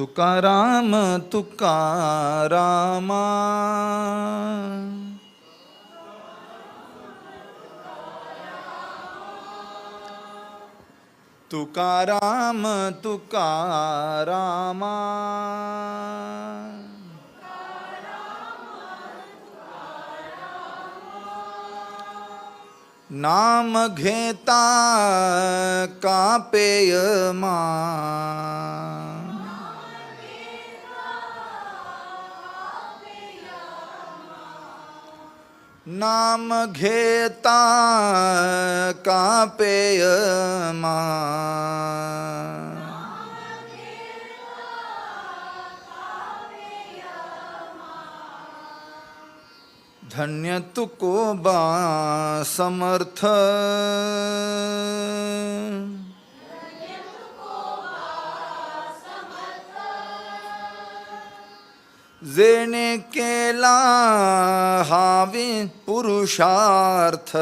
तुकाराम तुकारामा तुकाराम तुकारामा नाम घेता कापेय मा नाम घेता कापेय मा धन्य तुको बा समर्थ जेने केला हावी पुरुषार्थ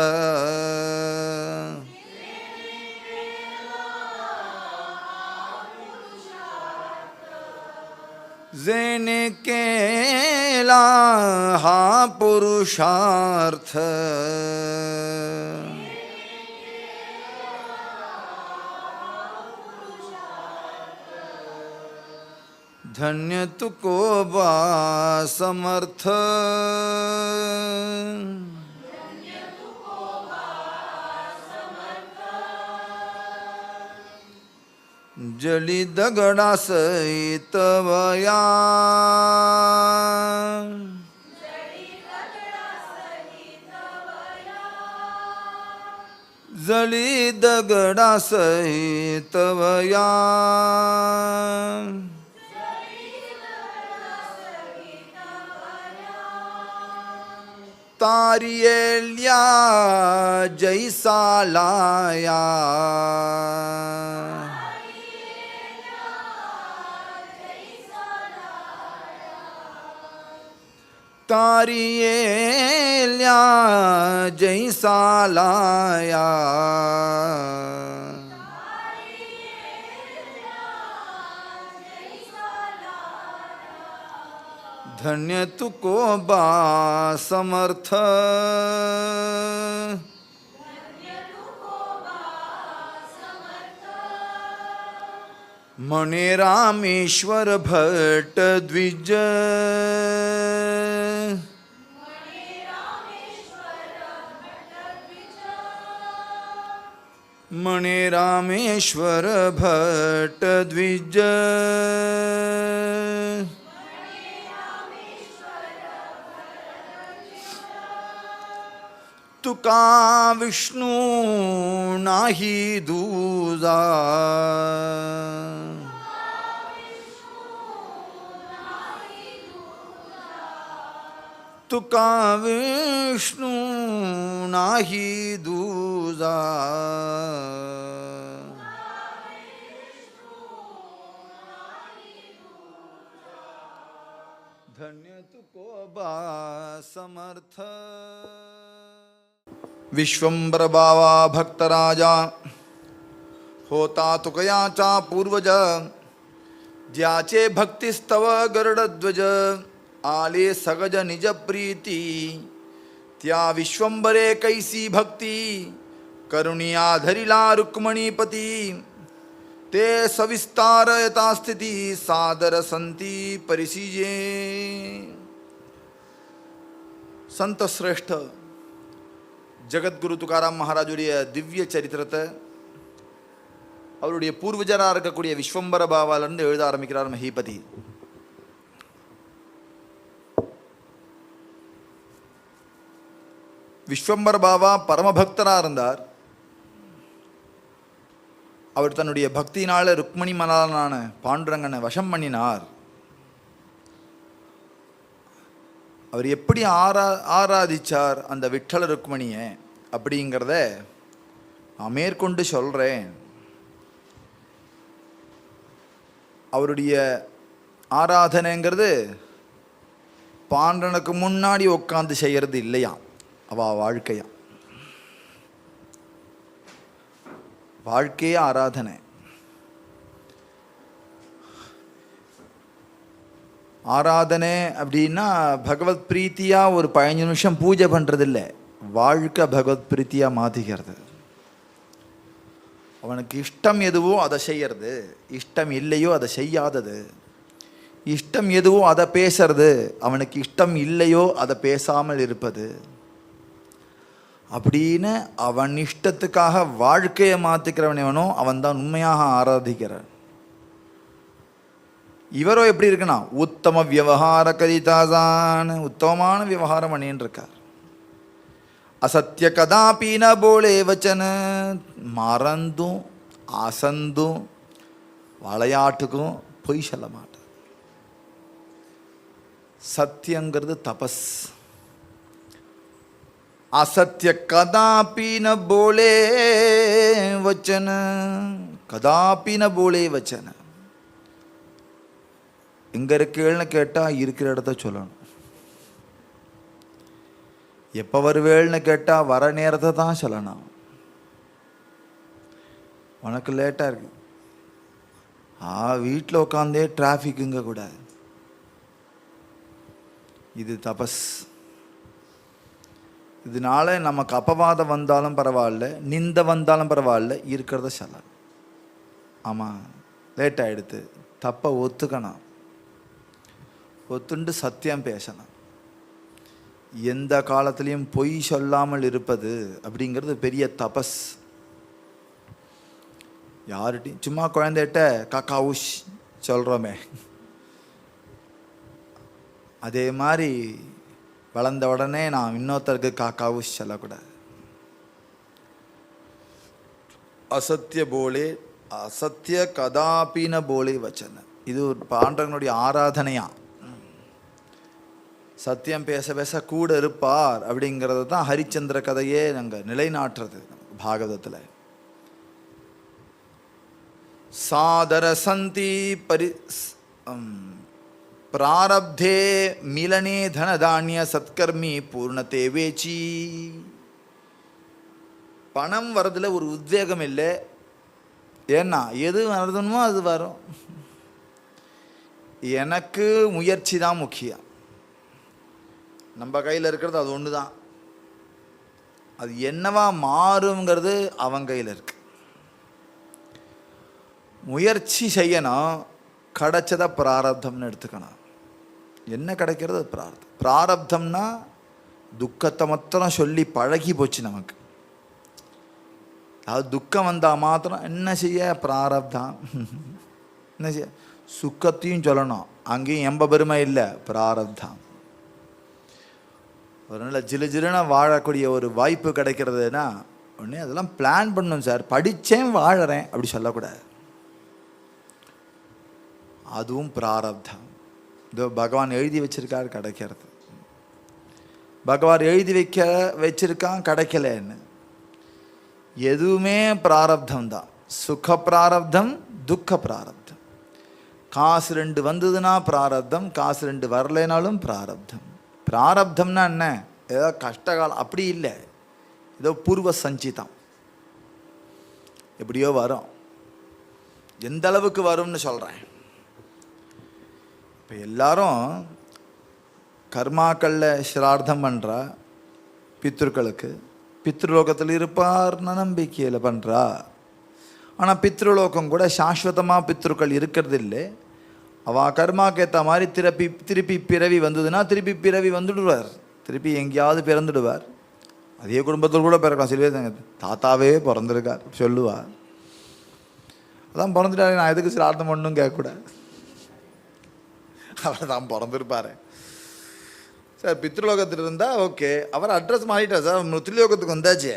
जेने केला हा पुरुषार्थ धन्य तुको बा समर्थ जली दगडा सहित वया जली दगडा सहित वया तारियेल्या जैसा लाया तारियेल्या जैसा लाया धन्य तुको बा समर्थ म्हणे रामेश्वर भट्ट द्विज म्हणे रामेश्वर भट्ट द्विज तुका विष्णू नाही दूजा तुका विष्णू नाही दूजा धन्य तुको बा समर्थ विश्वंभर बावा भक्तराजा होता तुकयाचा पूर्वज ज्याचे भक्तिस्तव गरुडध्वज आले सगज निज प्रीती त्या विश्वंभरे कैसी भक्ती करुणिया धरिला रुक्मणीपती ते सविस्तार यथा स्थिती सादर संती परिसिजे संत श्रेष्ठ ஜகத்குரு துகாராம் மகாராஜுடைய திவ்ய சரித்திரத்தை அவருடைய பூர்வஜராக இருக்கக்கூடிய விஸ்வம்பர பாவாலிருந்து எழுத ஆரம்பிக்கிறார் மஹீபதி. விஸ்வம்பர பாவா பரமபக்தராக இருந்தார். அவர் தன்னுடைய பக்தியினால ருக்மணி மலானான பாண்டுரங்கனை வசம் பண்ணினார். அவர் எப்படி ஆராதிச்சார் அந்த விட்டல ருக்மணியை அப்படிங்கிறத நான் மேற்கொண்டு சொல்கிறேன். அவருடைய ஆராதனைங்கிறது பாண்டனுக்கு முன்னாடி உட்காந்து செய்கிறது இல்லையா, வாழ்க்கையா, வாழ்க்கையே ஆராதனை. ஆராதனை அப்படின்னா பகவத் பிரீத்தியாக ஒரு 15 நிமிஷம் பூஜை பண்ணுறதில்ல, வாழ்க்கை பகவத் பிரீத்தியாக மாற்றிக்கிறது. அவனுக்கு இஷ்டம் எதுவோ அதை செய்யறது, இஷ்டம் இல்லையோ அதை செய்யாதது. இஷ்டம் எதுவோ அதை பேசுறது, அவனுக்கு இஷ்டம் இல்லையோ அதை பேசாமல் இருப்பது. அப்படின்னு அவன் இஷ்டத்துக்காக வாழ்க்கையை மாற்றிக்கிறவன் எவனோ அவன் தான் உண்மையாக ஆராதிக்கிறான். இவரோ எப்படி இருக்குன்னா உத்தம விவகார கரிதாசான், உத்தமமான விவகாரம் பண்ணின்னு இருக்கார். அசத்திய கதாபி ந போலே வச்சன, மறந்தும் அசந்தும் விளையாட்டுக்கும் பொய் சொல்ல மாட்டார். சத்தியங்கிறது தபஸ். அசத்திய கதாபி ந போலே வச்சன, கதாபி ந போலே வச்சன. எங்க இருக்கேன்னு கேட்டால் இருக்கிற இடத்த சொல்லணும். எப்போ வருவேள்னு கேட்டால் வர நேரத்தை தான் சொல்லணும். உனக்கு லேட்டாக இருக்கு, வீட்டில் உட்காந்தே டிராஃபிக்குங்க கூடாது. இது தபஸ். இதனால நமக்கு அப்பவாதம் வந்தாலும் பரவாயில்ல, நிந்த வந்தாலும் பரவாயில்ல, இருக்கிறத சொல்லலாம். ஆமாம் லேட் ஆகிடுது, தப்பை ஒத்துக்கணும், ஒத்துண்டு சத்தியம் பேசணும். எந்த காலத்திலையும் பொய் சொல்லாமல் இருப்பது அப்படிங்கிறது பெரிய தபஸ். யார்கிட்டையும் சும்மா குழந்தைகிட்ட காக்கா உஷ் சொல்கிறோமே, அதே மாதிரி வளர்ந்த உடனே நான் இன்னொருத்தருக்கு காக்கா உஷ் சொல்லக்கூடாது. அசத்திய போலே அசத்திய கதாபின போலே வச்சன. இது ஒரு பாண்டவனுடைய ஆராதனையா. சத்தியம் பேச பேச கூட இருப்பார் அப்படிங்கிறது தான் ஹரிச்சந்திர கதையே நாங்கள் நிலைநாட்டுறது பாகவதத்தில். சாதர சந்தி பரி பிராரப்தே மிலனே தனதானிய சத்கர்மி பூர்ணத்தே வேச்சி. பணம் வரதுல ஒரு உத்வேகம் இல்லை. ஏன்னா எது வருதுமோ அது வரும். எனக்கு முயற்சி தான் முக்கியம். நம்ம கையில் இருக்கிறது அது ஒன்று தான். அது என்னவா மாறுங்கிறது அவன் கையில் இருக்கு. முயற்சி செய்யணும், கிடைச்சதை பிராரப்தம்னு எடுத்துக்கணும். என்ன கிடைக்கிறது அது பிராரப்தம். பிராரப்தம்னா துக்கத்தை மாத்திரம் சொல்லி பழகி போச்சு நமக்கு. அது துக்கம் வந்தால் மாத்திரம் என்ன செய்ய பிராரப்தம், என்ன செய்ய சுக்கத்தையும் சொல்லணும். அங்கேயும் எம்ப பெருமை இல்லை, பிராரப்தம். ஒரு நல்ல ஜிலுஜிலுன்னு வாழக்கூடிய ஒரு வாய்ப்பு கிடைக்கிறதுனா உடனே அதெல்லாம் பிளான் பண்ணணும். சார் படித்தேன் வாழறேன் அப்படி சொல்லக்கூடாது. அதுவும் பிராரப்தம். இதோ பகவான் எழுதி வச்சிருக்கார் கிடைக்கிறது. பகவான் எழுதி வச்சிருக்கான் கிடைக்கலன்னு. எதுவுமே பிராரப்தம் தான். சுக பிராரப்தம், துக்க பிராரப்தம். காசு 2 வந்ததுன்னா பிராரப்தம், காசு 2 வரலைனாலும் பிராரப்தம். பிராரப்தம்னா என்ன, ஏதோ கஷ்டகாலம் அப்படி இல்லை, ஏதோ பூர்வ சஞ்சிதம். எப்படியோ வரும். எந்த அளவுக்கு வரும்னு சொல்கிறேன். இப்போ எல்லாரும் கர்மாக்களில் சிரார்த்தம் பண்ணுறா, பித்ருக்களுக்கு பித்ருலோகத்தில் இருப்பார்னு நம்பிக்கையில் பண்ணுறா. ஆனால் பித்ருலோகம் கூட சாஸ்வதமாக பித்ருக்கள் இருக்கிறது இல்லை. அவள் கர்மாக்கு ஏற்ற மாதிரி திருப்பி பிறவி வந்ததுன்னா திருப்பி பிறவி வந்துடுவார், திருப்பி எங்கேயாவது பிறந்துடுவார். அதே குடும்பத்தில் கூட பிறக்கலாம். சில பேர் தாத்தாவே பிறந்திருக்கார் சொல்லுவார். அதான் பிறந்துட்டாரு, நான் எதுக்கு சிரார்த்தம் பண்ணணும் கேட்கக்கூடாது. அவர் தான் பிறந்திருப்பார் சார். பித்ருலோகத்தில் இருந்தால் ஓகே, அவர் அட்ரஸ் மாறிட்டார் சார், மிருத்யுலோகத்துக்கு வந்தாச்சு.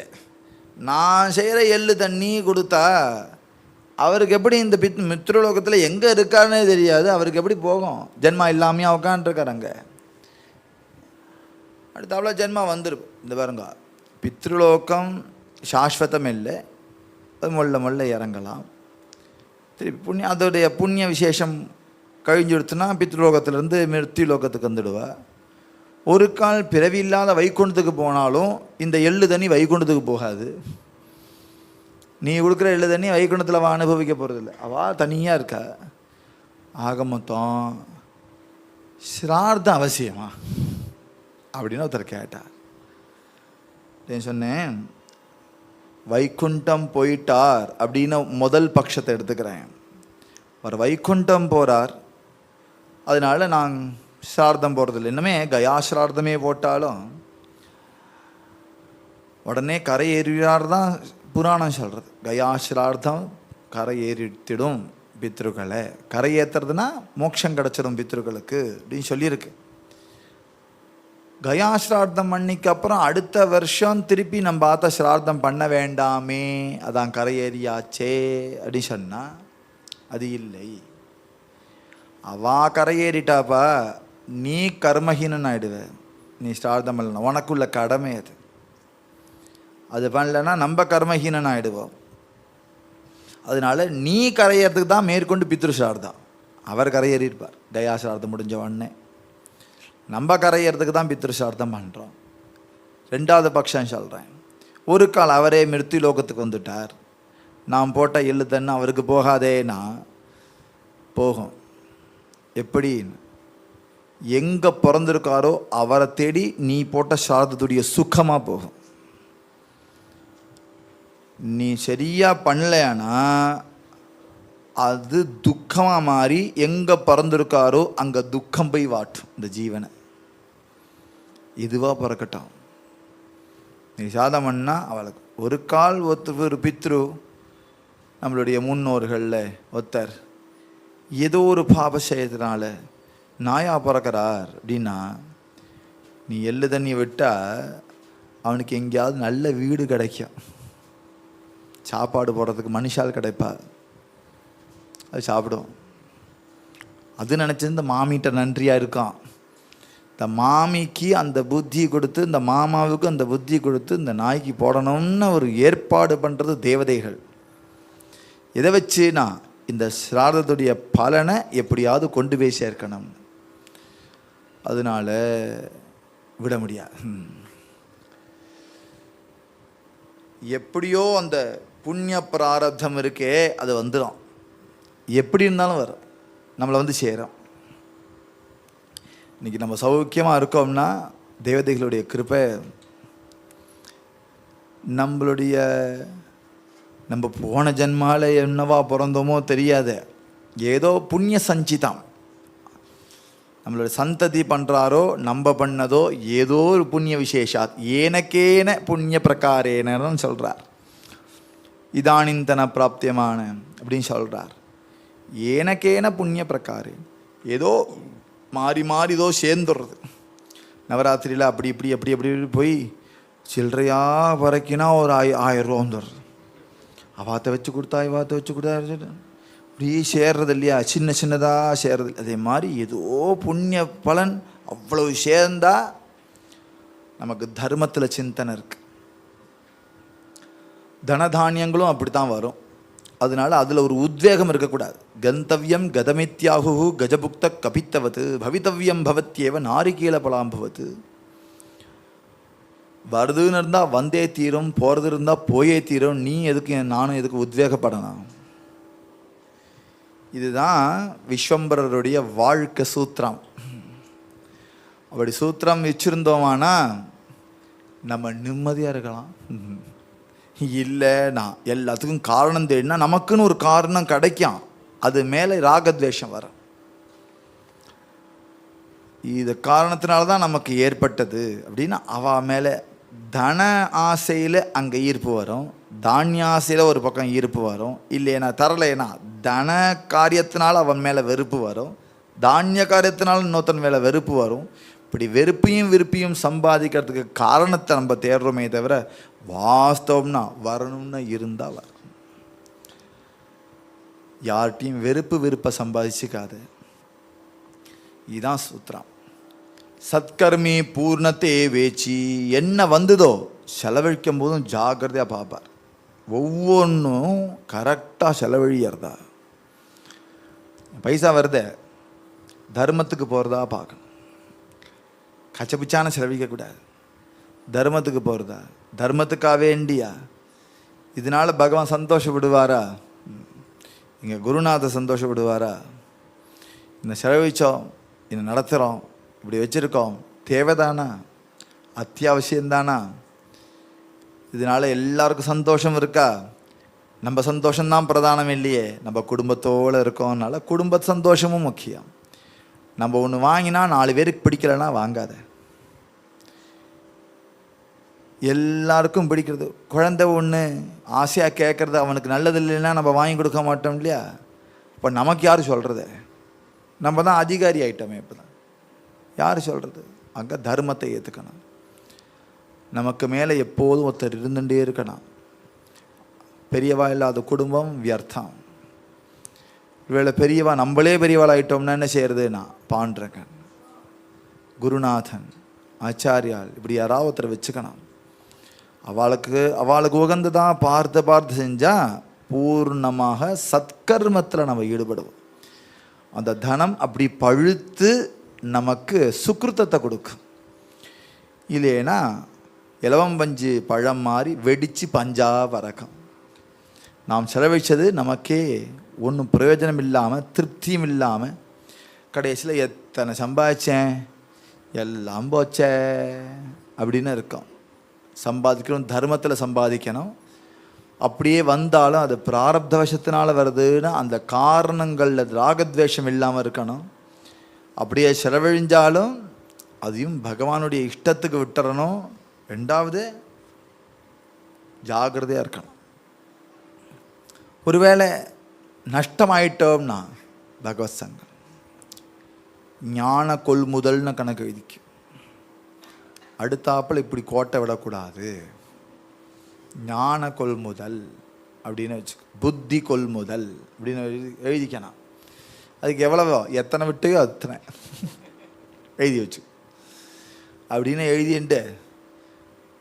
நான் செய்கிற எள்ளு தண்ணி கொடுத்தா அவருக்கு எப்படி இந்த மித்ருலோகத்தில் எங்கே இருக்காருன்னே தெரியாது. அவருக்கு எப்படி போகும்? ஜென்மா இல்லாமையாக உட்காந்துருக்கார் அங்கே. அடுத்தாப்புல ஜென்மா வந்துருக்கும். இந்த பாருங்க, பித்ருலோகம் சாஸ்வதம் இல்லை, அது மொல்ல இறங்கலாம். திருப்பி அதோடைய புண்ணிய விசேஷம் கழிஞ்சு எடுத்துனா பித்ருலோகத்திலேருந்து மிருத்யுலோகத்துக்கு வந்துடுவா. ஒரு கால் பிறவி இல்லாத வைகுண்டத்துக்கு போனாலும் இந்த எள்ளு தண்ணி வைகுண்டத்துக்கு போகாது. நீ கொடுக்குற எள்ளு தண்ணி வைகுண்டத்தில் அவள் அனுபவிக்க போகிறதில்ல, அவள் தனியாக இருக்கா. ஆக மொத்தம் சிரார்த்தம் அவசியமா அப்படின்னு ஒருத்தர் கேட்டார். நான் சொன்னேன், வைகுண்டம் போயிட்டார் அப்படின்னு முதல் பட்சத்தை எடுத்துக்கிறேன். அவர் வைகுண்டம் போகிறார், அதனால நான் சிரார்த்தம் போகிறதில்லை. இன்னுமே கயா சிரார்த்தமே போட்டாலும் உடனே கரை ஏறினார் தான் புராணம் சொல்கிறது. கயா சிரார்த்தம் கரை ஏறித்திடும் பித்ருக்களை. கரை ஏற்றுறதுனா மோட்சம் கிடச்சிடும் பித்ருக்களுக்கு அப்படின்னு சொல்லியிருக்கு. கயா சிரார்த்தம் பண்ணிக்கு அப்புறம் அடுத்த வருஷம் திருப்பி நம்ம பார்த்த சிரார்த்தம் பண்ண வேண்டாமே, அதான் கரையேறியாச்சே அப்படின்னு சொன்னால் அது இல்லை. அவா கரையேறிட்டாப்பா, நீ கர்மஹீனன் ஆயிடுவ. நீ சிரார்த்தம் பண்ணலாம், உனக்குள்ள கடமை அது. அது பண்ணலன்னா நம்ம கர்மஹீனன் ஆகிடுவோம். அதனால நீ கரையறதுக்கு தான் மேற்கொண்டு பித்ரு சிரார்த்தம். அவர் கரையேறியிருப்பார் கயா சிரார்த்தம் முடிஞ்ச உடனே. நம்ம கரையறதுக்கு தான் பித்ரு சிரார்த்தம் பண்ணுறோம். ரெண்டாவது பட்சம் சொல்கிறேன். ஒரு கால் அவரே மிருத்தி லோகத்துக்கு வந்துட்டார். நான் போட்ட எள்ளு தண்ணு அவருக்கு போகாதேனா போகும். எப்படி? எங்கே பிறந்திருக்காரோ அவரை தேடி நீ போட்ட சிரார்த்தத்துடைய சுகமாக போகும். நீ சரியாக பண்ணலையானா அது துக்கமாக மாறி எங்கே பிறந்திருக்காரோ அங்கே துக்கம் போய் வாட்டும் இந்த ஜீவனை. இதுவாக பிறக்கட்டும். நீ சாதம் பண்ணால் அவளுக்கு ஒரு கால் ஒரு பித்ரு நம்மளுடைய முன்னோர்களில் ஒருத்தர் ஏதோ ஒரு பாப செய்யறதுனால நாயா பிறக்கிறார் அப்படின்னா, நீ எள்ளு தண்ணி விட்டால் அவனுக்கு எங்கேயாவது நல்ல வீடு கிடைக்கும், சாப்பாடு போடுறதுக்கு மனுஷால் கிடைப்பா, அது சாப்பிடும். அது நினச்சி இந்த மாமிகிட்ட நன்றியாக இருக்கான். இந்த மாமிக்கு அந்த புத்தி கொடுத்து, இந்த மாமாவுக்கு அந்த புத்தி கொடுத்து இந்த நாய்க்கு போடணும்னு ஒரு ஏற்பாடு பண்ணுறது தேவதைகள். இதை வச்சுனா இந்த சிரார்த்தத்துடைய பலனை எப்படியாவது கொண்டு போய் சேர்க்கணும். அதனால விட முடியாது. எப்படியோ அந்த புண்ணிய பிராரப்தம் இருக்கே அது வந்துடும். எப்படி இருந்தாலும் வரும், நம்மளை வந்து சேரும். இன்றைக்கி நம்ம சௌக்கியமாக இருக்கோம்னா தேவதைகளுடைய கிருபை. நம்ம போன ஜென்மால என்னவா பிறந்தோமோ தெரியாது, ஏதோ புண்ணிய சஞ்சிதம் நம்மளோட சந்ததி பண்ணுறாரோ நம்ம பண்ணதோ ஏதோ ஒரு புண்ணிய விசேஷாத் ஏனக்கேன புண்ணிய பிரகாரேனன்னு சொல்கிறார். இதானிந்தன பிராப்தியமான அப்படின்னு சொல்கிறார். ஏனக்கேன புண்ணிய பிரகாரே ஏதோ மாறி மாறி ஏதோ சேர்ந்துடுறது. நவராத்திரியில் அப்படி இப்படி அப்படி அப்படி போய் சில்லறையாக வரைக்கினா ஒரு 1000 ரூபா வந்துடுறது. அவாத்தை வச்சு கொடுத்தா இவாத்தை வச்சு கொடுத்தா இப்படி சேர்றது இல்லையா, சின்ன சின்னதாக சேர்றது. அதே மாதிரி ஏதோ புண்ணிய பலன் அவ்வளவு சேர்ந்தா நமக்கு தர்மத்தில் சிந்தனை இருக்கு. தனதானியங்களும் அப்படி தான் வரும். அதனால அதில் ஒரு உத்வேகம் இருக்கக்கூடாது. கந்தவியம் கதமித்யாகு கஜபுக்த கபித்தவது பவித்தவியம் பவத்தியேவ நாரிகீல பலாம்பவத்து. வருதுன்னு இருந்தால் வந்தே தீரும், போகிறது இருந்தால் போயே தீரும். நீ எதுக்கு நானும் எதுக்கு உத்வேகப்படணும்? இதுதான் விஸ்வம்பரருடைய வாழ்க்கை சூத்திரம். அப்படி சூத்திரம் வச்சுருந்தோமானா நம்ம நிம்மதியாக இருக்கலாம். இல்லை நான் எல்லாத்துக்கும் காரணம் தேடினா நமக்குன்னு ஒரு காரணம் கிடைக்கும், அது மேலே ராகத்வேஷம் வரும். இது காரணத்தினால தான் நமக்கு ஏற்பட்டது அப்படின்னா அவ மேலே தன ஆசையில் அங்கே ஈர்ப்பு வரும், தானிய ஆசையில் ஒரு பக்கம் ஈர்ப்பு வரும். இல்லைனா தரலைனா தன காரியத்தினால் அவன் மேலே வெறுப்பு வரும், தானிய காரியத்தினால இன்னொருத்தன் மேலே வெறுப்பு வரும். இப்படி வெறுப்பையும் விருப்பையும் சம்பாதிக்கிறதுக்கு காரணத்தை நம்ம தேடுறோமே தவிர வாஸ்தவம்னா வரணும்னு இருந்தால் வரும். யார்கிட்டையும் விருப்பை சம்பாதிச்சுக்காது. இதுதான் சூத்திரம். சத்கர்மி பூர்ணத்தே வேச்சி. என்ன வந்ததோ செலவழிக்கும் போதும் ஜாக்கிரதையாக பார்ப்பார். ஒவ்வொன்றும் கரெக்டாக செலவழியறதா, பைசா வருதே தர்மத்துக்கு போகிறதா பார்க்கணும். கச்சபிச்சான செலவழிக்கக்கூடாது. தர்மத்துக்கு போகிறதா, தர்மத்துக்காக வேண்டியா. இதனால் பகவான் சந்தோஷப்படுவாரா? இங்கே குருநாதர் சந்தோஷப்படுவாரா? இந்த செலவழித்தோம் இன்னும் நடத்துகிறோம், இப்படி வச்சுருக்கோம், தேவைதானா, அத்தியாவசியம்தானா? இதனால் எல்லாருக்கும் சந்தோஷம் இருக்கா? நம்ம சந்தோஷம்தான் பிரதானம் இல்லையே, நம்ம குடும்பத்தோடு இருக்கோம்னால குடும்ப சந்தோஷமும் முக்கியம். நம்ம ஒன்று வாங்கினா 4 பேருக்கு பிடிக்கலைன்னா வாங்காத. எல்லாருக்கும் பிடிக்கிறது. குழந்தை ஒன்று ஆசையாக கேட்குறது அவனுக்கு நல்லது இல்லைன்னா நம்ம வாங்கி கொடுக்க மாட்டோம் இல்லையா? இப்போ நமக்கு யார் சொல்கிறது? நம்ம தான் அதிகாரி ஆகிட்டோமே. இப்போ தான் யார் சொல்கிறது? அங்கே தர்மத்தை ஏற்றுக்கணும். நமக்கு மேலே எப்போதும் ஒருத்தர் இருந்துகிட்டே இருக்கணும். பெரியவா இல்லாத குடும்பம் வியர்த்தம். இவளை பெரியவா, நம்மளே பெரியவாள் ஆகிட்டோம்னா என்ன செய்யறதுன்னா, பாண்டரகன், குருநாதன், ஆச்சாரியால் இப்படி யாராவது ஒருத்தர் வச்சுக்கணும். அவளுக்கு உகந்துதான் பார்த்து செஞ்சால் பூர்ணமாக சத்கர்மத்தில் நம்ம ஈடுபடுவோம். அந்த தனம் அப்படி பழுத்து நமக்கு சுக்ருத்தத்தை கொடுக்கும். இல்லைன்னா இலவம் பஞ்சு பழம் மாதிரி வெடித்து பஞ்சா பறக்கும். நாம் செலவழித்தது நமக்கே ஒன்றும் பிரயோஜனம் இல்லாமல், திருப்தியும் இல்லாமல், கடைசியில் எத்தனை சம்பாதிச்சேன் எல்லாம் போச்சே அப்படின்னு இருக்கும். சம்பாதிக்கணும், தர்மத்தில் சம்பாதிக்கணும். அப்படியே வந்தாலும் அது பிராரப்த வசத்தினால் வருதுன்னா அந்த காரணங்களில் ராகத்வேஷம் இல்லாமல் இருக்கணும். அப்படியே செலவழிஞ்சாலும் அதையும் பகவானுடைய இஷ்டத்துக்கு விட்டுறணும். 2வது ஜாகிரதையாக இருக்கணும். ஒருவேளை நஷ்டமாயிட்டோம்னா பகவத் சங்கம் ஞான கொள்முதல்னு கணக்கு விதிக்கும். அடுத்தாப்பில் இப்படி கோட்டை விடக்கூடாது, ஞான கொள்முதல் அப்படின்னு வச்சு, புத்தி கொள்முதல் அப்படின்னு எழுதிக்கணும். அதுக்கு எவ்வளவோ எத்தனை விட்டையோ அத்தனை எழுதி வச்சு அப்படின்னு எழுதிட்டு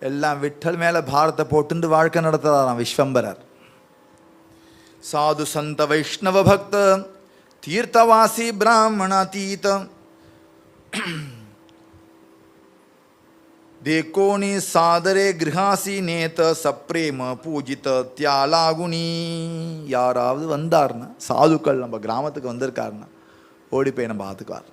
எல்லாம் விட்டல் மேலே பாரத்தை போட்டுண்டு வாழ்க்கை நடத்துகிறாராம் விஸ்வம்பரர். சாது சந்த வைஷ்ணவ பக்த தீர்த்தவாசி பிராமணாதீத தேக்கோணி சாதரே கிரகாசி நேத சப்ரேம பூஜித தியாலாகுனி. யாராவது வந்தார்னா, சாதுக்கள் நம்ம கிராமத்துக்கு வந்திருக்காருன்னா ஓடி போய் நம்ம பார்த்துக்குவார்.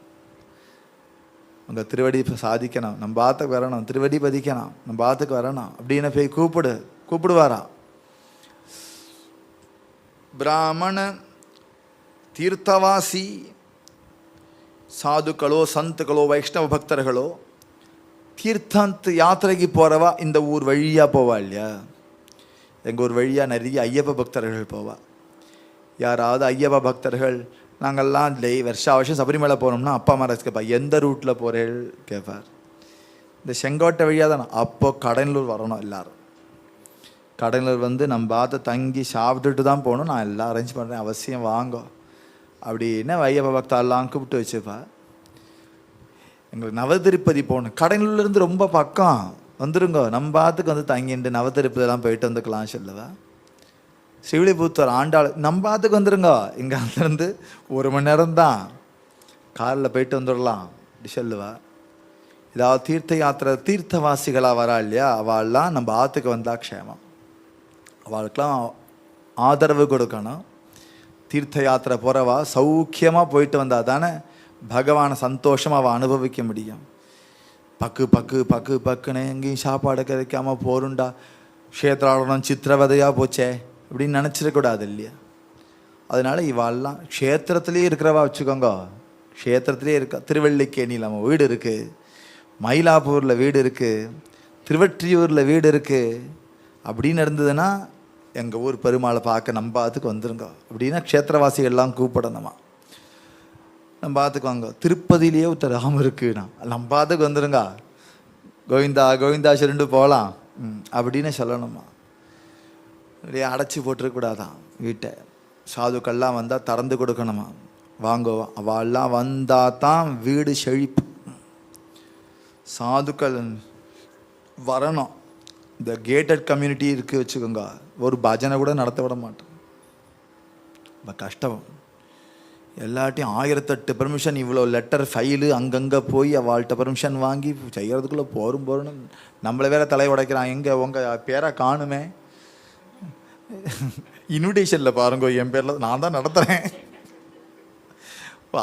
அங்கே திருவடி சாதிக்கணும், நம்ம பார்த்துக்கு வரணும், திருவடி பதிக்கணும், நம்ம பார்த்துக்கு வரணும் அப்படின்னு போய் கூப்பிடுவாரா. பிராமண தீர்த்தவாசி சாதுக்களோ சந்துக்களோ வைஷ்ணவ பக்தர்களோ தீர்த்தந்த் யாத்திரைக்கு போகிறவா இந்த ஊர் வழியாக போவா இல்லையா? எங்கள் ஊர் வழியாக நிறைய ஐயப்ப பக்தர்கள் போவா. யாராவது ஐயப்ப பக்தர்கள் நாங்கள்லாம் வருஷம் சபரிமலை போனோம்னா அப்பா அம்மா கேட்பா, எந்த ரூட்டில் போகிறேள் கேட்பார். இந்த செங்கோட்டை வழியாக தானே. அப்போ கடலூர் வரணும் எல்லாரும். கடலூர் வந்து நம்ம பார்த்து தங்கி சாப்பிட்டுட்டு தான் போகணும். நான் எல்லாம் அரேஞ்ச் பண்ணுறேன், அவசியம் வாங்கோ அப்படின்னு ஐயப்ப பக்தெல்லாம் கூப்பிட்டு வச்சுப்பா. எங்களுக்கு நவதிருப்பதி போகணும், கடலூர்லேருந்து ரொம்ப பக்கம், வந்துருங்கோ நம்ம பார்த்துக்கு வந்து தங்கிட்டு நவதிருப்பதிலாம் போயிட்டு வந்துக்கலாம் சொல்லுவா. ஸ்ரீவில்லிபுத்தூர் ஆண்டாள் நம்ம பார்த்துக்கு வந்துருங்க, இங்கே அங்கேருந்து 1 மணி நேரம் தான், காரில் போயிட்டு வந்துடலாம் அப்படி சொல்லுவா. ஏதாவது தீர்த்த யாத்திரை தீர்த்தவாசிகளாக வரா இல்லையா, அவள்லாம் நம்ம ஆற்றுக்கு வந்தால் க்ஷேமம். அவளுக்கெல்லாம் ஆதரவு கொடுக்கணும். தீர்த்த யாத்திரை போகிறவா சௌக்கியமாக போயிட்டு வந்தால் தானே பகவானை சந்தோஷமாக அவள் அனுபவிக்க முடியும். பக்குன்னு எங்கேயும் சாப்பாடு கிடைக்காம போருண்டா, க்ஷேத்திராடனம் சித்திரவதையாக போச்சே அப்படின்னு நினச்சிடக்கூடாது இல்லையா? அதனால இவாள்லாம் க்ஷேத்திரத்துலேயே இருக்கிறவா வச்சுக்கோங்க. க்ஷேத்திரத்துலேயே இருக்கா. திருவல்லிக்கேணியில் நம்ம வீடு இருக்குது, மயிலாப்பூரில் வீடு இருக்குது, திருவற்றியூரில் வீடு இருக்குது அப்படின்னு இருந்ததுன்னா எங்கள் ஊர் பெருமாளை பார்க்க நம்ம பார்த்துக்கு வந்துருங்க அப்படின்னா க்ஷேத்திரவாசிகள்லாம் கூப்பிடணுமா, நம்ம பார்த்துக்கு வாங்க. திருப்பதியிலேயே ஒருத்தர் ராமம் இருக்குண்ணா, நம்ம பார்த்துக்கு வந்துருங்க, கோவிந்தா கோவிந்தா சொல்லிட்டு போகலாம் அப்படின்னு சொல்லணுமா. அப்படியே அடைச்சி போட்டுருக்கூடாதான் வீட்டை. சாதுக்கள்லாம் வந்தால் திறந்து கொடுக்கணுமா, வாங்குவா. அவள்லாம் வந்தால் தான் வீடு செழிப்பு. சாதுக்கள் வரணும். இந்த கேட்டட் கம்யூனிட்டி இருக்குது வச்சுக்கோங்க, ஒரு பஜனை கூட நடத்த விட மாட்டோம். ரொம்ப கஷ்டம். எல்லாட்டையும் 1008 பெர்மிஷன், இவ்வளோ லெட்டர் ஃபைலு அங்கங்கே போய் அவள்கிட்ட பெர்மிஷன் வாங்கி செய்கிறதுக்குள்ளே போருன்னு நம்மளை வேற தலை உடைக்கிறான். எங்கே உங்கள் பேரை காணுமே, இன்விடேஷனில் பாருங்க என் பேரில் நான் தான் நடத்துகிறேன்,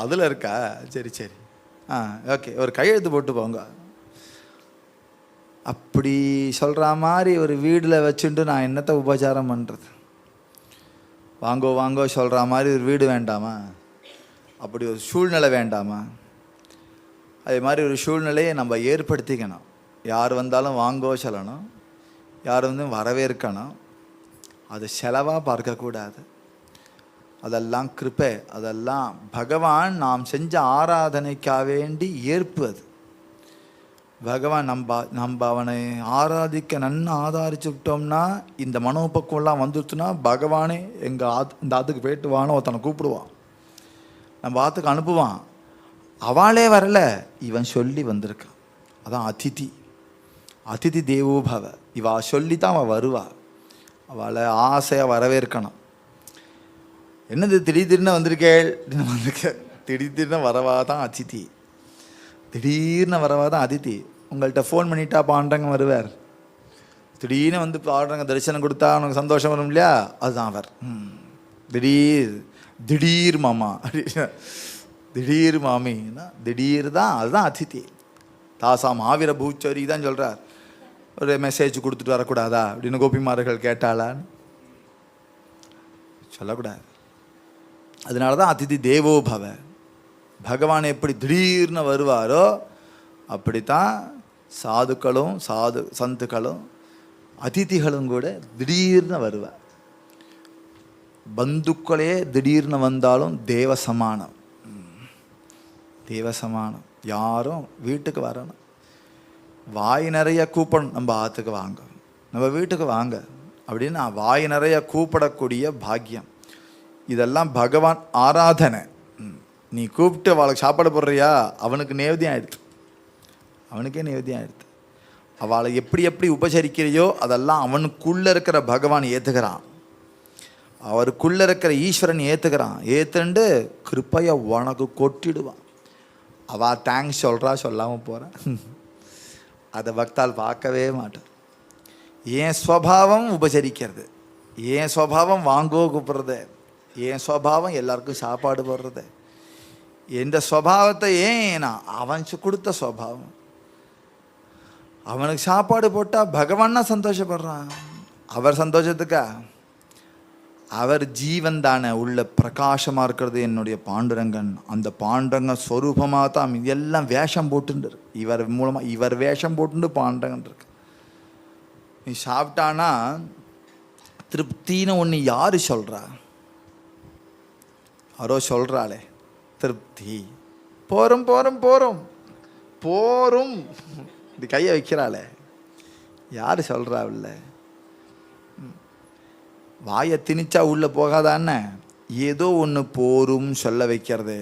அதில் இருக்கா, சரி ஓகே, ஒரு கையெழுத்து போட்டு போங்க. அப்படி சொல்கிற மாதிரி ஒரு வீடில் வச்சுட்டு நான் என்னத்தை உபச்சாரம் பண்ணுறது? வாங்கோ வாங்கோ சொல்கிற மாதிரி ஒரு வீடு வேண்டாமா? அப்படி ஒரு சூழ்நிலை வேண்டாமா? அதே மாதிரி ஒரு சூழ்நிலையை நம்ம ஏற்படுத்திக்கணும். யார் வந்தாலும் வாங்கோ சொல்லணும், யார் வந்து வரவேற்கணும். அது செலவாக பார்க்கக்கூடாது. அதெல்லாம் கிருபை, அதெல்லாம் பகவான் நாம் செஞ்ச ஆராதனைக்காக வேண்டி ஏற்பு. அது பகவான் நம்ம அவனை ஆராதிக்க நன்னு ஆதாரிச்சு விட்டோம்னா, இந்த மனோபக்குவம்லாம் வந்துடுச்சுன்னா பகவானே எங்கள் இந்த ஆத்துக்கு போயிட்டு வானோ ஒருத்தனை கூப்பிடுவான், நம்ம ஆத்துக்கு அனுப்புவான். அவளே வரல, இவன் சொல்லி வந்திருக்கான். அதான் அதிதி. அதிதி தேவோபவ. இவா சொல்லி தான் அவள் வருவா. அவளை ஆசையாக வரவேற்கணும். என்னது திடீர்னு வந்திருக்கேள் அப்படின்னு வந்திருக்க. திடீர்னு வரவா தான் அதிதி. திடீர்னு வரவா தான் அதிதி. உங்கள்கிட்ட ஃபோன் பண்ணிட்டா பாண்டங்க வருவார். திடீர்னு வந்து பாண்டங்க தரிசனம் கொடுத்தா உனக்கு சந்தோஷம் வரும் இல்லையா? அதுதான் அவர். திடீர் மாமா, திடீர் மாமின்னா திடீர் தான். அதுதான் அதிதி. தாசாம் ஆவிர பூச்சரி தான் சொல்கிறார். ஒரு மெசேஜ் கொடுத்துட்டு வரக்கூடாதா அப்படின்னு கோபிமார்கள் கேட்டாளான்னு சொல்லக்கூடாது. அதனால தான் அதிதி தேவோபவ. பகவான் எப்படி திடீர்னு வருவாரோ அப்படித்தான் சாதுக்களும் சந்துக்களும் அதிதிகளும் கூட திடீர்னு வருவார். பந்துக்களே திடீர்னு வந்தாலும் தேவ சமானம். தேவ சமானம். யாரும் வீட்டுக்கு வரணும், வாய் நிறைய கூப்பிடணும். நம்ம ஆற்றுக்கு வாங்க, நம்ம வீட்டுக்கு வாங்க அப்படின்னு வாய் நிறைய கூப்பிடக்கூடிய பாக்கியம். இதெல்லாம் பகவான் ஆராதனை. நீ கூப்பிட்டு அவளுக்கு சாப்பாடு போடுறியா, அவனுக்கு நேவதியம் ஆயிடுது. அவனுக்கே நேவதியம் ஆயிடுது. அவளை எப்படி எப்படி உபசரிக்கிறையோ அதெல்லாம் அவனுக்குள்ளே இருக்கிற பகவான் ஏற்றுக்கிறான். அவருக்குள்ளே இருக்கிற ஈஸ்வரன் ஏற்றுக்கிறான். ஏற்றுண்டு கிருப்பையை உனக்கு கொட்டிடுவான். அவள் தேங்க்ஸ் சொல்கிறா, சொல்லாமல் போகிறான். அதை பக்தால் பார்க்கவே மாட்டான். என் ஸ்வபாவம் உபசரிக்கிறது, என் ஸ்வபாவம் வாங்கோ கூப்பிட்றது, என் ஸ்வபாவம் எல்லாருக்கும் சாப்பாடு போடுறது. எந்த ஸ்வபாவத்தை ஏன் அவன் கொடுத்த ஸ்வபாவம். அவனுக்கு சாப்பாடு போட்டால் பகவான்னா சந்தோஷப்படுறான். அவர் சந்தோஷத்துக்கா? அவர் ஜீவன் தானே, உள்ள பிரகாசமாக இருக்கிறது என்னுடைய பாண்டுரங்கன். அந்த பாண்டுரங்க ஸ்வரூபமாக தான் இதெல்லாம் வேஷம் போட்டுன்னு இருக்கு. இவர் மூலமாக இவர் வேஷம் போட்டுன்னு பாண்டுரங்கன் இருக்கு. நீ சாப்பிட்டானா திருப்தின்னு ஒன்று யார் சொல்கிறா? யாரோ சொல்கிறாளே திருப்தி. போரும் போரும் போரும் போரும் இப்படி கையை வைக்கிறாளே, யார் சொல்கிறா? இல்லை, வாயை திணிச்சா உள்ளே போகாதான்னு ஏதோ ஒன்று போரும் சொல்ல வைக்கிறது.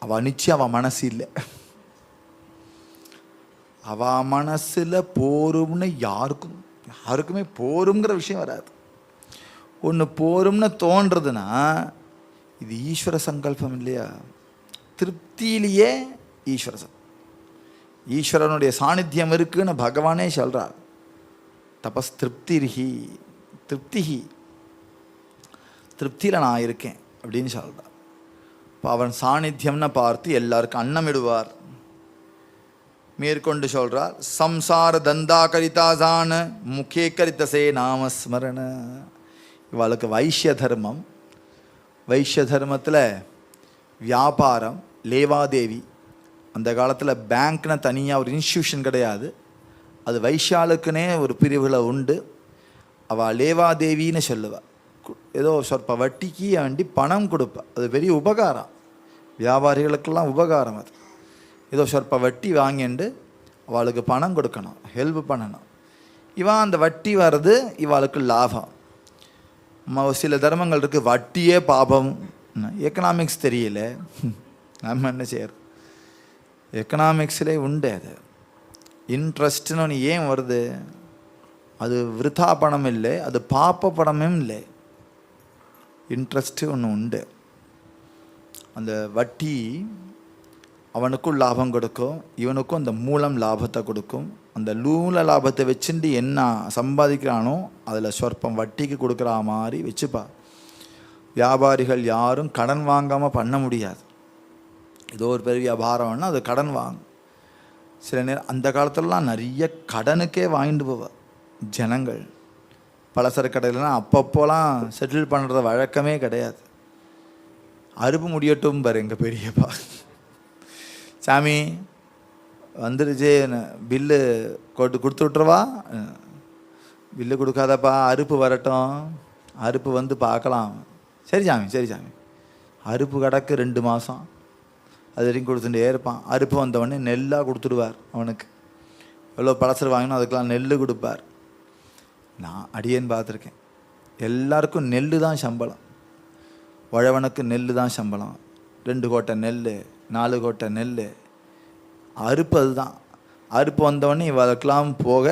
அவள் நிச்சயம் அவன் மனசு இல்லை. அவள் மனசில் போரும்னு யாருக்குமே போருங்கிற விஷயம் வராது. ஒன்று போரும்னு தோன்றதுன்னா இது ஈஸ்வர சங்கல்பம் இல்லையா? திருப்தியிலேயே ஈஸ்வரனுடைய சாநித்தியம் இருக்குன்னு பகவானே சொல்கிறார். தபஸ் திருப்திர்ஹி, திருப்தியில் நான் இருக்கேன் அப்படின்னு சொல்கிறார். இப்போ அவன் சாநித்தியம்னு பார்த்து எல்லாருக்கும் அன்னமிடுவார். மேற்கொண்டு சொல்கிறார், சம்சார தந்தா கரிதாசான முக்கே கரித்தசே நாமஸ்மரண. இவளுக்கு வைஷ்ய தர்மம். வைஷ்ய தர்மத்தில் வியாபாரம், லேவாதேவி. அந்த காலத்தில் பேங்க்னு தனியாக ஒரு இன்ஸ்டியூஷன் கிடையாது. அது வைஷ்யாளுக்குன்னே ஒரு பிரிவில் உண்டு. அவள் லேவாதேவின்னு சொல்லுவாள். ஏதோ சொற்ப வட்டிக்கு வேண்டி பணம் கொடுப்பாள். அது பெரிய உபகாரம், வியாபாரிகளுக்கெல்லாம் உபகாரம். அது ஏதோ சொற்ப வட்டி வாங்கிண்டு அவளுக்கு பணம் கொடுக்கணும், ஹெல்ப் பண்ணணும். இவன் அந்த வட்டி வர்றது இவளுக்கு லாபம். சில தர்மங்கள் இருக்குது வட்டியே பாபம். எக்கனாமிக்ஸ் தெரியல, நம்ம என்ன செய்யறது? எக்கனாமிக்ஸ்லே உண்டு அது. இன்ட்ரெஸ்ட்னு ஒன்று ஏன் வருது? அது விருத்தா பணம் இல்லை, அது பாப்ப பணமும் இல்லை. இன்ட்ரெஸ்ட்டு ஒன்று உண்டு. அந்த வட்டி அவனுக்கும் லாபம் கொடுக்கும், இவனுக்கும் அந்த மூலம் லாபத்தை கொடுக்கும். அந்த மூல லாபத்தை வச்சுட்டு என்ன சம்பாதிக்கிறானோ அதில் சொற்பம் வட்டிக்கு கொடுக்குற மாதிரி வச்சுப்பா. வியாபாரிகள் யாரும் கடன் வாங்காமல் பண்ண முடியாது. ஏதோ ஒரு பெரிய வியாபாரம்னா அது கடன் வாங்கும். சில நேரம் அந்த காலத்துலலாம் நிறைய கடனுக்கே வாங்கிட்டு போவா ஜனங்கள். பலசர கடையிலலாம் அப்பப்போலாம் செட்டில் பண்ணுற வழக்கமே கிடையாது. அறுப்பு முடியட்டும் பாரு எங்கள் பெரியப்பா, சாமி வந்துருச்சு, பில்லு கொடுத்து விட்ருவா. பில்லு கொடுக்காதப்பா, அறுப்பு வரட்டும், அறுப்பு வந்து பார்க்கலாம். சரி சாமி, சரி சாமி. அறுப்பு கிடக்கு 2 மாதம், அது வரைக்கும் கொடுத்துட்டே இருப்பான். அறுப்பு வந்தவொடனே நெல்லாக கொடுத்துடுவார். அவனுக்கு எவ்வளோ பலசர் வாங்கினோ அதுக்கெலாம் நெல் கொடுப்பார். நான் அடியேன்னு பார்த்துருக்கேன். எல்லாருக்கும் நெல் தான் சம்பளம். உழவனுக்கு நெல் தான் சம்பளம். 2 கோட்டை நெல், 4 கோட்டை நெல். அறுப்பு அதுதான். அறுப்பு வந்தவொடனே இவளுக்கெல்லாம் போக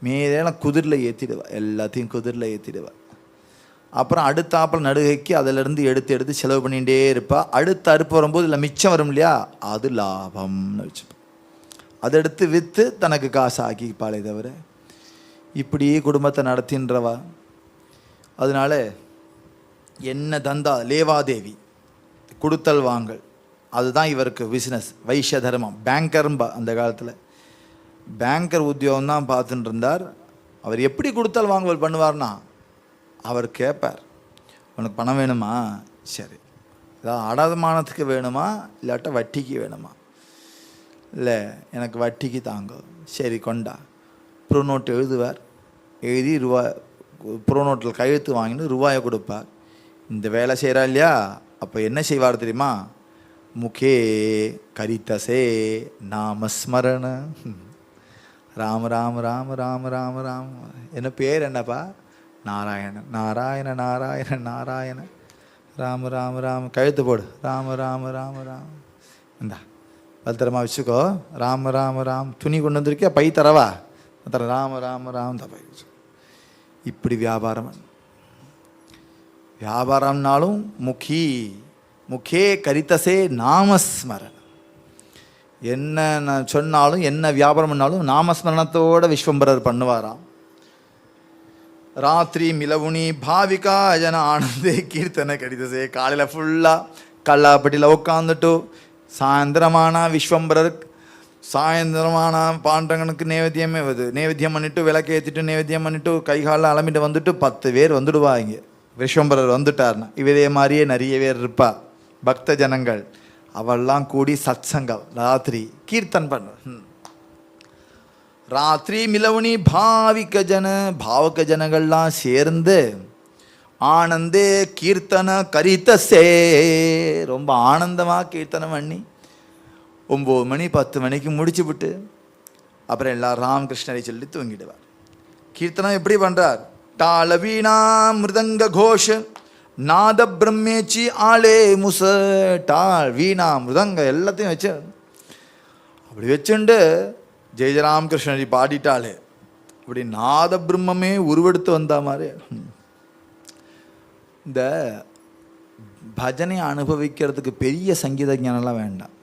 மீதெல்லாம் குதிரில் ஏற்றிடுவா, எல்லாத்தையும் குதிரில் ஏற்றிடுவா. அப்புறம் அடுத்தாப்பில் நடுகைக்கு அதிலேருந்து எடுத்து செலவு பண்ணிகிட்டே இருப்பா. அடுத்த அறுப்பு வரும்போது இல்லை மிச்சம் வரும் இல்லையா, அது லாபம்னு வச்சுப்பா. அதை எடுத்து விற்று தனக்கு காசு ஆக்கிப்பாளே தவிர இப்படியே குடும்பத்தை நடத்தின்றவா. அதனால என்ன தந்தா லேவாதேவி, கொடுத்தல் வாங்கல், அதுதான் இவருக்கு பிஸ்னஸ். வைஷ்ய தர்மம். பேங்கர்ம்பா அந்த காலத்தில். பேங்கர் உத்தியோகம் தான் பார்த்துட்டு இருந்தார். அவர் எப்படி கொடுத்தல் வாங்கல் பண்ணுவார்னா, அவர் கேட்பார், உனக்கு பணம் வேணுமா, சரி, ஏதாவது அடமானத்துக்கு வேணுமா, இல்லாட்ட வட்டிக்கு வேணுமா, இல்லை எனக்கு வட்டிக்கு தாங்க, சரி கொண்டா. ப்ரோ நோட்டு எழுதுவார். எழுதி ப்ரோ நோட்டில் கையெழுத்து வாங்கிட்டு ரூபாயை கொடுப்பார். இந்த வேலை செய்கிறா இல்லையா, அப்போ என்ன செய்வார் தெரியுமா, முகே கரித்தசே நாமஸ்மரண, ராம ராம ராம ராம ராம ராம. என்ன பேர் என்னப்பா, நாராயணன், நாராயண நாராயண நாராயண, ராம ராம ராம, கழுத்து போடு, ராம ராம ராம ராம, இந்தா பத்திரமா வச்சுக்கோ, ராம ராம ராம். துணி கொண்டு வந்திருக்கியா, பை தரவா, ராம ராம ராம் தான் பை வச்சு. இப்படி வியாபாரம்னாலும் முகே கரித்தசே நாமஸ்மரணம். என்ன நான் சொன்னாலும் என்ன வியாபாரம் பண்ணாலும் நாமஸ்மரணத்தோட விஸ்வம்பரர் பண்ணுவாராம். ராத்திரி மிலவுனி பாவிகா ஜன ஆனந்தே கீர்த்தனை கரித்தசே. காலையில் ஃபுல்லாக கல்லாப்பட்டியில் உட்காந்துட்டு சாயந்தரமானா விஸ்வம்பரர், சாயந்தரமான பாண்டங்கனுக்கு நேவேத்தியம் பண்ணிட்டு விளக்கேற்றிட்டு நேவேத்தியம் பண்ணிட்டு கைகாலில் அலம்பிட்டு வந்துட்டு 10 பேர் வந்துடுவா. இங்கே விஸ்வம்பரர் வந்துட்டார்னா இவரே மாதிரியே நிறைய பேர் இருப்பா பக்த ஜனங்கள். அவெல்லாம் கூடி சத்சங்கம் ராத்திரி கீர்த்தன் பண்ண. ராத்திரி மிலவுனி பாவக ஜனங்கள்லாம் சேர்ந்து ஆனந்தே கீர்த்தன கரித்தசே, ரொம்ப ஆனந்தமாக கீர்த்தனம் பண்ணி 9 மணி 10 மணிக்கு முடிச்சு விட்டு அப்புறம் எல்லாரும் ராமகிருஷ்ணரை சொல்லி தூங்கிடுவார். கீர்த்தனம் எப்படி பண்ணுறார், தாள வீணா மிருதங்க கோஷ நாத பிரம்மேச்சி ஆளே முச. டால் வீணா மிருதங்க எல்லாத்தையும் வச்சு அப்படி வச்சுண்டு ஜெய ராமகிருஷ்ணரி பாடிட்டாளே, அப்படி நாத பிரம்மே உருவெடுத்து வந்தா மாதிரி. இந்த பஜனை அனுபவிக்கிறதுக்கு பெரிய சங்கீத ஞானம்லாம் வேண்டாம்.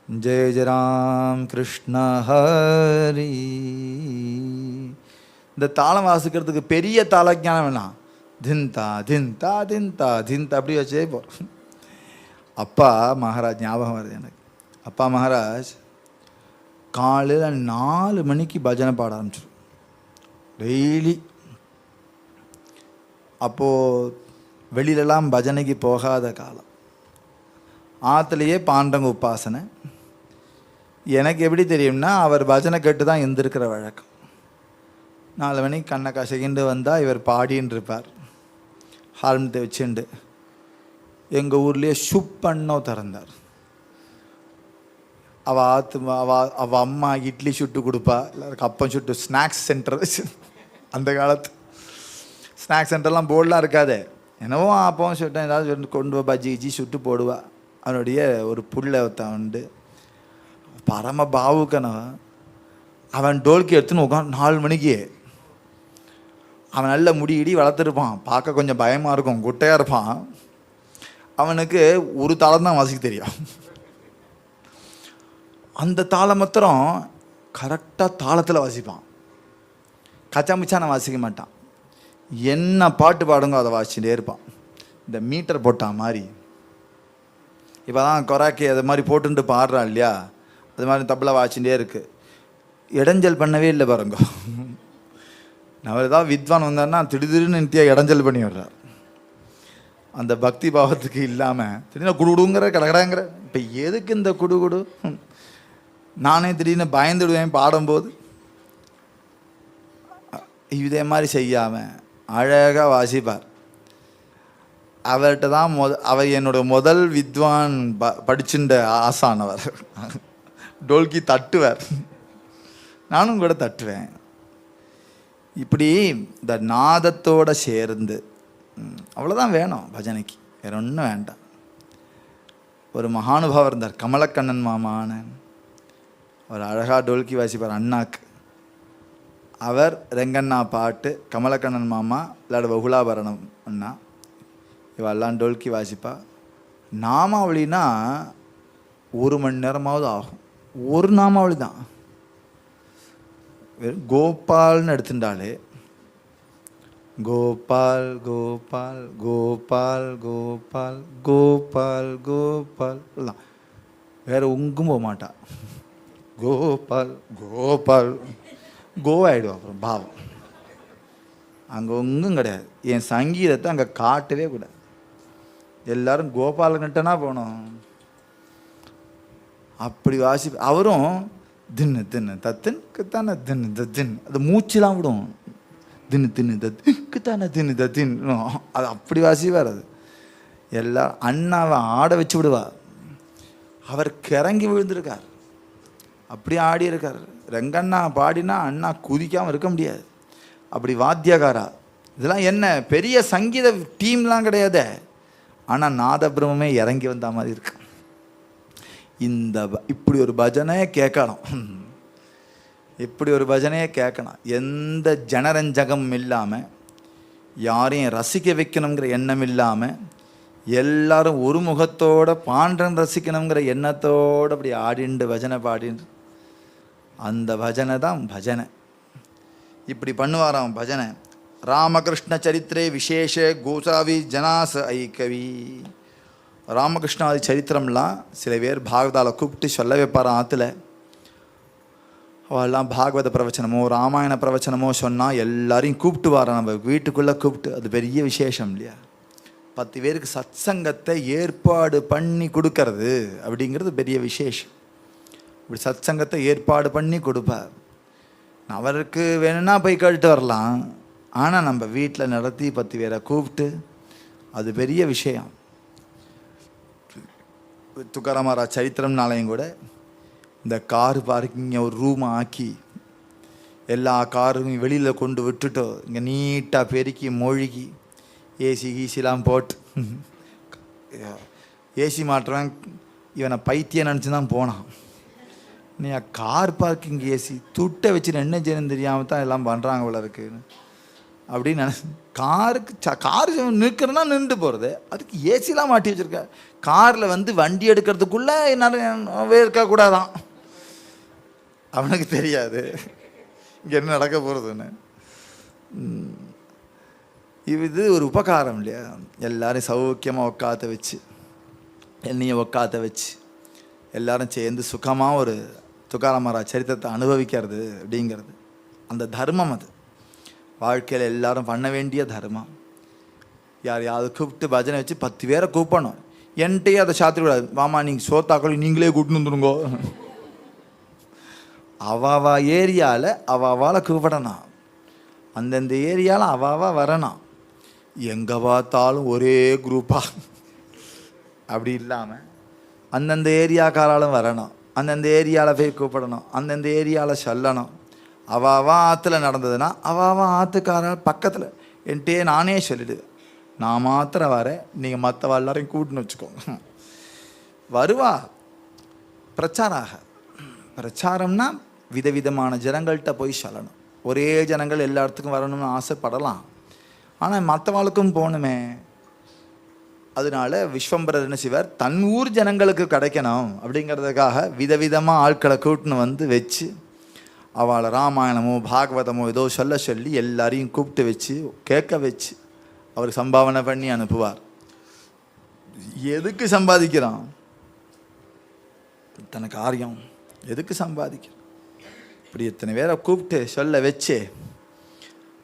ஜெய ஜெய ராம் கிருஷ்ண ஹரி. இந்த தாளம் வாசிக்கிறதுக்கு பெரிய தாள ஞானம் வேணாம். தின்தா தின்தா தின்தா தின்தா அப்படி வச்சே போகிறோம். அப்பா மகாராஜ் ஞாபகம் வருது எனக்கு. அப்பா மகாராஜ் காலையில் 4 மணிக்கு பஜனை பாட ஆரம்பிச்சிடும் டெய்லி. அப்போது வெளியிலலாம் பஜனைக்கு போகாத காலம். ஆற்றுலையே பாண்டங்க உபாசனை. எனக்கு எப்படி தெரியும்னா அவர் பஜனை கேட்டு தான் எழுந்திருக்கிற வழக்கம். 4 மணிக்கு கண்ணை கசகிண்டு வந்தால் இவர் பாடின்னு இருப்பார் ஹார்மோனியத்தை வச்சுண்டு. எங்கள் ஊர்லேயே சுப்பண்ணோ திறந்தார். அவள் அம்மா இட்லி சுட்டு கொடுப்பா, எல்லாருக்கும் அப்பம் சுட்டு. ஸ்நாக்ஸ் சென்டர் அந்த காலத்து ஸ்நாக்ஸ் சென்டர்லாம் போர்டெலாம் இருக்காது. என்னவோ அப்பவும் சுட்டேன் ஏதாவது கொண்டு வா, பஜ்ஜி கிஜி சுட்டு போடுவா. அவனுடைய ஒரு புள்ள உண்டு பரம பாவுக்கனவன். அவன் டோல்க்கு எடுத்துன்னு உட்காந்து 4 மணிக்கு. அவன் நல்ல முடியிடி வளர்த்துருப்பான், பார்க்க கொஞ்சம் பயமாக இருக்கும், குட்டையாக இருப்பான். அவனுக்கு ஒரு தாளம் தான் வாசிக்க தெரியும். அந்த தாளம் மாத்திரம் கரெக்டாக தாளத்தில் வாசிப்பான். கச்சாமிச்சான வாசிக்க மாட்டான். என்ன பாட்டு பாடுங்க அதை வாசிச்சுட்டே இருப்பான். இந்த மீட்டர் போட்டான் மாதிரி இப்போ தான் கொராக்கி அது மாதிரி போட்டுட்டு பாடுறான் இல்லையா, அது மாதிரி தபலா வாய்ச்சிட்டே இருக்குது. இடைஞ்சல் பண்ணவே இல்லை பாருங்க. நம்ம ஏதாவது வித்வான் வந்தார்னா திடீர்னு நித்தியா இடைஞ்சல் பண்ணி விடுறார். அந்த பக்தி பாவத்துக்கு இல்லாமல் திடீர்னு குடுகுடுங்கிற கடகடாங்கிற. இப்போ எதுக்கு இந்த குடுகுடு? நானே திடீர்னு பயந்துடுவேன் பாடும்போது. இதே மாதிரி செய்யாமல் அழகாக வாசிப்பார். அவர்கிட்ட தான் அவர் என்னோட முதல் வித்வான் படிச்சுட்ட ஆசானவர். டோல்கி தட்டுவார், நானும் கூட தட்டுவேன். இப்படி இந்த நாதத்தோடு சேர்ந்து அவ்வளோதான் வேணும் பஜனைக்கு, வேற ஒன்றும் வேண்டாம். ஒரு மகானுபாவர் இருந்தார், கமலக்கண்ணன் மாமான்னு. அவர் அழகாக டோல்கி வாசிப்பார் அண்ணாக்கு. அவர் ரெங்கண்ணா பாட்டு, கமலக்கண்ணன் மாமா இல்லாட பகுலாபரணம் அண்ணா, இவெல்லாம் டோல்கி வாசிப்பா. நாமாவளினா 1 மணி நேரமாவது ஆகும். ஒரு நாமாவளி தான். கோபால்னு எடுத்துட்டாலே கோபால் கோபால் கோபால் கோபால் கோபால் கோபால் தான், வேற உங்கும் போக மாட்டா. கோபால் கோபால் கோவாயிடுவோம். அப்புறம் பாவம் அங்கே ஒன்றும் கிடையாது. என் சங்கீதத்தை அங்கே காட்டவே கூடாது. எல்லாரும் கோபாலன்ட்டனா போனோம். அப்படி வாசி. அவரும் தின்னு தின்னு தத்துன்னு தானே தின்னு தத்தின், அது மூச்சுலாம் விடும். தின்னு தின்னு தத்துக்கு தானே தின்னு தத்தின்னு அது அப்படி வாசிவார். அது எல்லாம் அண்ணாவை ஆட வச்சு விடுவா. அவர் கிறங்கி விழுந்திருக்கார், அப்படி ஆடி இருக்கார். ரெங்கண்ணா பாடினா அண்ணா குதிக்காமல் இருக்க முடியாது. அப்படி வாத்தியகாரா. இதெல்லாம் என்ன பெரிய சங்கீத டீம்லாம் கிடையாது. ஆனால் நாத பிரம்மே இறங்கி வந்த மாதிரி இருக்கு. இப்படி ஒரு பஜனையை கேட்கணும், இப்படி ஒரு பஜனையை கேட்கணும். எந்த ஜனரஞ்சகம் இல்லாமல், யாரையும் ரசிக்க வைக்கணுங்கிற எண்ணம் இல்லாமல், எல்லாரும் ஒரு முகத்தோட பாண்டன் ரசிக்கணுங்கிற எண்ணத்தோடு அப்படி ஆடிண்டு பஜனை பாடிண்டு, அந்த பஜனை தான் பஜனை. இப்படி பண்ணுவாராம் பஜனை. ராமகிருஷ்ண சரித்திரே விசேஷ கோசாவி ஜனாச ஐக்கவி. ராமகிருஷ்ணாதி சரித்திரம்லாம் சில பேர் பாகவதால் கூப்பிட்டு சொல்ல வைப்பாராம். ஆற்றுல அவெல்லாம் பாகவத பிரவச்சனமோ ராமாயண பிரவச்சனமோ சொன்னால் எல்லாரையும் கூப்பிட்டு வாராம். நம்ம வீட்டுக்குள்ளே கூப்பிட்டு, அது பெரிய விசேஷம் இல்லையா? 10 பேருக்கு சத்சங்கத்தை ஏற்பாடு பண்ணி கொடுக்கறது அப்படிங்கிறது பெரிய விசேஷம். இப்படி சத்சங்கத்தை ஏற்பாடு பண்ணி கொடுப்பார். அவருக்கு வேணும்னா போய் கேட்டுட்டு வரலாம். ஆனால் நம்ம வீட்டில் நடத்தி 10 பேரை கூப்பிட்டு, அது பெரிய விஷயம். துக்காராம் மகாராஜ் சரித்திரம்னாலையும் கூட இந்த கார் பார்க்கிங்க ஒரு ரூம் ஆக்கி எல்லா காரும் வெளியில் கொண்டு விட்டுட்டோ, இங்கே நீட்டாக பெருக்கி மொழுகி ஏசி கீசிலாம் போட்டு, ஏசி மாட்டுறவன் இவனை பைத்தியம் நினச்சி தான் போனான். நீ கார் பார்க்கிங் ஏசி துட்டை வச்சு என்ன செய்யணும் தெரியாமல் தான் எல்லாம் பண்ணுறாங்க போல இருக்குன்னு அப்படின்னு கார் நிற்கிறனா நின்று போகிறது, அதுக்கு ஏசிலாம் மாட்டி வச்சுருக்க. காரில் வந்து வண்டி எடுக்கிறதுக்குள்ளே என்ன இருக்கக்கூடாதான். அவனுக்கு தெரியாது இங்கே என்ன நடக்க போகிறதுன்னு. இது ஒரு உபகாரம் இல்லையா? எல்லாரும் சௌக்கியமாக உட்காத்த வச்சு, என்னையும் உட்காத்த வச்சு, எல்லாரும் சேர்ந்து சுகமாக ஒரு துக்காராம் மகாராஜ் சரித்திரத்தை அனுபவிக்கிறது அப்படிங்கிறது அந்த தர்மம். அது வாழ்க்கையில் எல்லாரும் பண்ண வேண்டிய தர்மம். யாரையாவது கூப்பிட்டு பஜனை வச்சு 10 பேரை கூப்பிடணும். என்கிட்டயே அதை சாத்திர கூடாது. மாமா நீங்கள் சோத்தாக்கள் நீங்களே கூப்பிட்டு வந்துருங்கோ. அவாவா ஏரியாவில் அவாவால் கூப்பிடணும். அந்தந்த ஏரியாவில் அவாவா வரணும். எங்கே பார்த்தாலும் ஒரே குரூப்பாக அப்படி இல்லாமல் அந்தந்த ஏரியாக்காராலும் வரணும். அந்தந்த ஏரியாவில் போய் கூப்பிடணும். அந்தந்த ஏரியாவில் சொல்லணும். அவாவா ஆற்றுல நடந்ததுன்னா அவாவா ஆற்றுக்கார பக்கத்தில் என்கிட்டயே நானே சொல்லிடுவேன். நான் மாத்திரம் வரேன், நீங்கள் மற்றவா எல்லாரையும் கூட்டுன்னு வச்சுக்கோங்க. வருவா பிரச்சாராக. பிரச்சாரம்னா விதவிதமான ஜனங்கள்கிட்ட போய் சொல்லணும். ஒரே ஜனங்கள் எல்லா இடத்துக்கும் வரணும்னு ஆசைப்படலாம், ஆனால் மற்றவாளுக்கும் போகணுமே. அதனால விஸ்வம்பரர் என்ன செய்வார், தன் ஊர் ஜனங்களுக்கு கிடைக்கணும் அப்படிங்கிறதுக்காக விதவிதமாக ஆட்களை கூட்டுன்னு வந்து வச்சு, அவளை ராமாயணமோ பாகவதமோ ஏதோ சொல்ல சொல்லி எல்லாரையும் கூப்பிட்டு வச்சு கேட்க வச்சு அவர் சம்பாவனை பண்ணி அனுப்புவார். எதுக்கு சம்பாதிக்கிறான்? இத்தனை காரியம் எதுக்கு சம்பாதிக்க? இப்படி இத்தனை பேரை கூப்பிட்டு சொல்ல வச்சு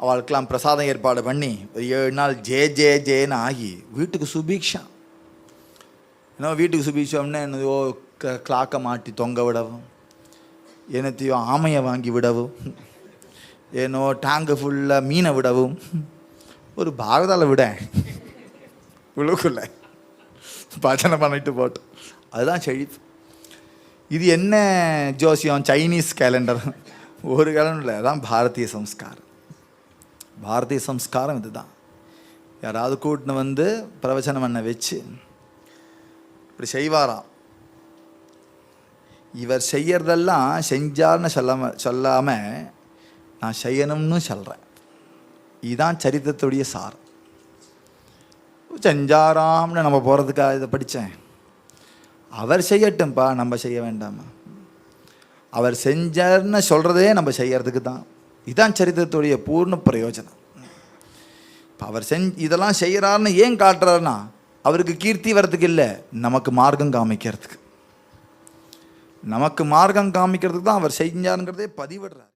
அவளுக்கெல்லாம் பிரசாதம் ஏற்பாடு பண்ணி ஒரு 7 நாள் ஜேன்னு ஆகி வீட்டுக்கு சுபீக்ஷா. ஏன்னா வீட்டுக்கு சுபீக்ஷம்னா என்னதையோ கிளாக்கை மாட்டி தொங்க விடவும், என்னத்தையோ ஆமையை வாங்கி விடவும், ஏன்னோ டேங்கு ஃபுல்லாக மீனை விடவும், ஒரு பாகதால விட உள்ளுக்குள்ள பஜனை பண்ணிட்டு போட்டோம். அதுதான் செழிப்பு. இது என்ன ஜோசியம்? சைனீஸ் கேலண்டர் ஒரு கேலண்டர் இல்லை, அதான் பாரதிய சம்ஸ்காரம். பாரதிய சம்ஸ்காரம் இதுதான். யாராவது கூட்டின்னு வந்து பிரவச்சனம் பண்ண வச்சு இப்படி செய்வாராம். இவர் செய்யறதெல்லாம் செஞ்சார்னு சொல்லாமல் நான் செய்யணும்னு சொல்கிறேன். இதுதான் சரித்திரத்துடைய சாரம். செஞ்சாராம்னு நம்ம போகிறதுக்காக இதை படித்தேன். அவர் செய்யட்டும்ப்பா, நம்ம செய்ய வேண்டாமா? அவர் செஞ்சார்னு சொல்கிறதே நம்ம செய்யறதுக்கு தான். இதுதான் சரித்திரத்துடைய பூர்ண பிரயோஜனம். இப்போ அவர் இதெல்லாம் செய்கிறாருன்னு ஏன் காட்டுறாருன்னா அவருக்கு கீர்த்தி வர்றதுக்கு இல்லை, நமக்கு மார்க்கம் காமிக்கிறதுக்கு. நமக்கு மார்க்கம் காமிக்கிறதுக்கு தான் அவர் செஞ்சாருங்கிறதே பதிவிடுறார்.